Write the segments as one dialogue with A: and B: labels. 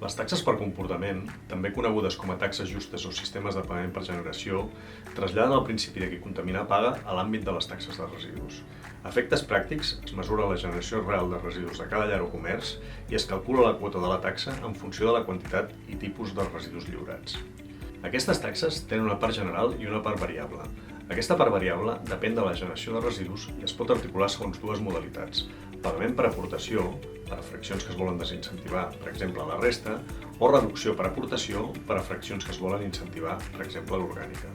A: Les taxes per comportament, també conegudes com a taxes justes o sistemes de pagament per generació, traslladen el principi de qui contamina paga a l'àmbit de les taxes de residus. A efectes pràctics, es mesura la generació real de residus de cada llar o comerç i es calcula la quota de la taxa en funció de la quantitat i tipus dels residus lliurats. Aquestes taxes tenen una part general i una part variable. Aquesta part variable depèn de la generació de residus i es pot articular segons dues modalitats: pagament per aportació, per a fraccions que es volen desincentivar, per exemple la resta, o reducció per aportació per a fraccions que es volen incentivar, per exemple l'orgànica.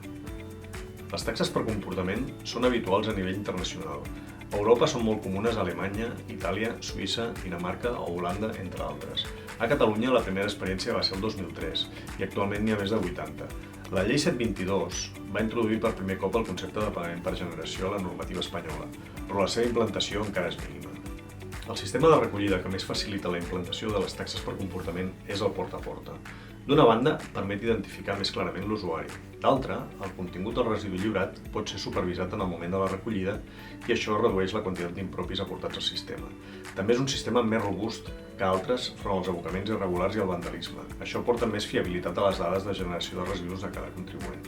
A: Les taxes per comportament són habituals a nivell internacional. A Europa són molt comunes a Alemanya, Itàlia, Suïssa, Dinamarca o Holanda, entre altres. A Catalunya la primera experiència va ser el 2003 i actualment n'hi ha més de 80. La llei 722 va introduir per primer cop el concepte de pagament per generació a la normativa espanyola, però la seva implantació encara és mínima. El sistema de recollida que més facilita la implantació de les taxes per comportament és el porta a porta. D'una banda, permet identificar més clarament l'usuari. D'altra, el contingut del residu lliurat pot ser supervisat en el moment de la recollida i això redueix la quantitat d'impropis aportats al sistema. També és un sistema més robust que altres front als abocaments irregulars i al vandalisme. Això aporta més fiabilitat a les dades de generació de residus de cada contribuent.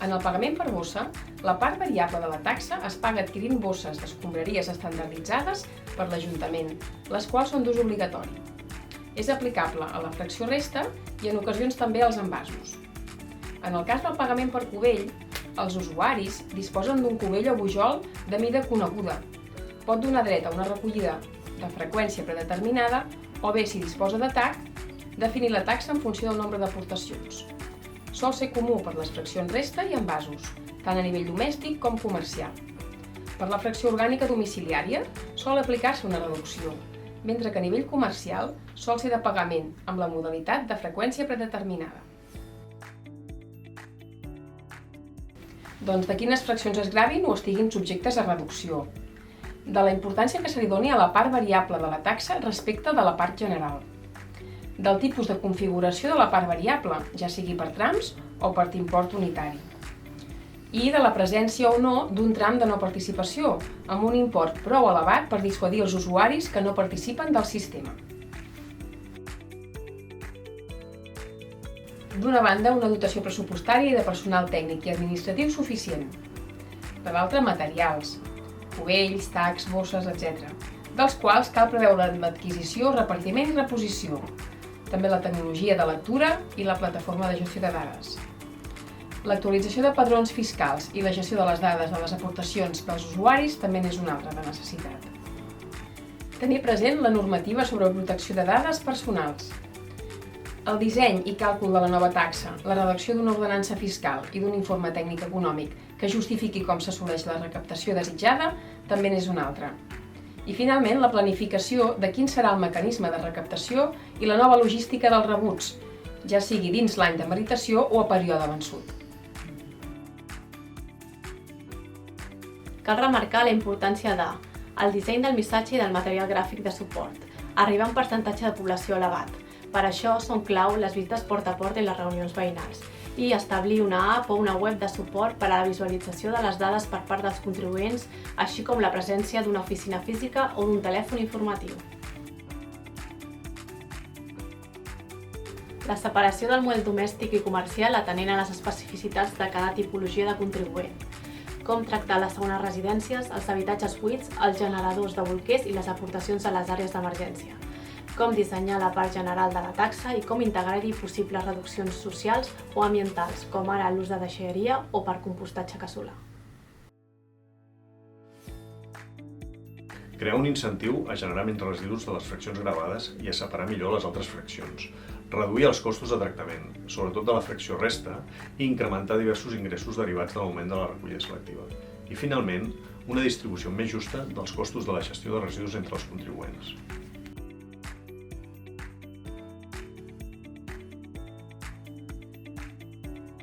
B: En el pagament per bossa, la part variable de la taxa es paga adquirint bosses d'escombraries estandarditzades per l'Ajuntament, les quals són d'ús obligatori. És aplicable a la fracció resta i en ocasions també als envasos. En el cas del pagament per cubell, els usuaris disposen d'un cubell o bujol de mida coneguda. Pot donar dret a una recollida de freqüència predeterminada o bé, si disposa de TAC, definir la taxa en funció del nombre d'aportacions. Sol ser comú per les fraccions resta i envasos, tant a nivell domèstic com comercial. Per la fracció orgànica domiciliària sol aplicar-se una reducció, mentre que a nivell comercial sol ser de pagament amb la modalitat de freqüència predeterminada. Doncs de quines fraccions es gravin o estiguin subjectes a reducció. De la importància que se li doni a la part variable de la taxa respecte de la part general. Del tipus de configuració de la part variable, ja sigui per trams o per import unitari. I de la presència o no d'un tram de no participació, amb un import prou elevat per dissuadir els usuaris que no participen del sistema. D'una banda, una dotació pressupostària i de personal tècnic i administratiu suficient. De l'altra, materials, cubells, tacs, bosses, etc., dels quals cal preveure l'adquisició, repartiment i reposició. També la tecnologia de lectura i la plataforma de gestió de dades. L'actualització de padrons fiscals i la gestió de les dades de les aportacions dels usuaris també n'és una altra de necessitat. Tenir present la normativa sobre protecció de dades personals. El disseny i càlcul de la nova taxa, la redacció d'una ordenança fiscal i d'un informe tècnic econòmic que justifiqui com s'assoleix la recaptació desitjada també n'és una altra. I finalment, la planificació de quin serà el mecanisme de recaptació i la nova logística dels rebuts, ja sigui dins l'any de meritació o a període vençut.
C: Cal remarcar la importància del disseny del missatge i del material gràfic de suport, arribar a un percentatge de població elevat. Per això són clau les visites porta a porta i les reunions veïnals, i establir una app o una web de suport per a la visualització de les dades per part dels contribuents, així com la presència d'una oficina física o d'un telèfon informatiu. La separació del model domèstic i comercial atenent a les especificitats de cada tipologia de contribuent. Com tractar les segones residències, els habitatges buits, els generadors de bolquers i les aportacions a les àrees d'emergència. Com dissenyar la part general de la taxa i com integrar-hi possibles reduccions socials o ambientals, com ara l'ús de deixalleria o per compostatge casolà.
A: Crear un incentiu a generar menys residus de les fraccions gravades i a separar millor les altres fraccions. Reduir els costos de tractament, sobretot de la fracció resta, i incrementar diversos ingressos derivats de l'augment de la recollida selectiva. I finalment, una distribució més justa dels costos de la gestió de residus entre els contribuents.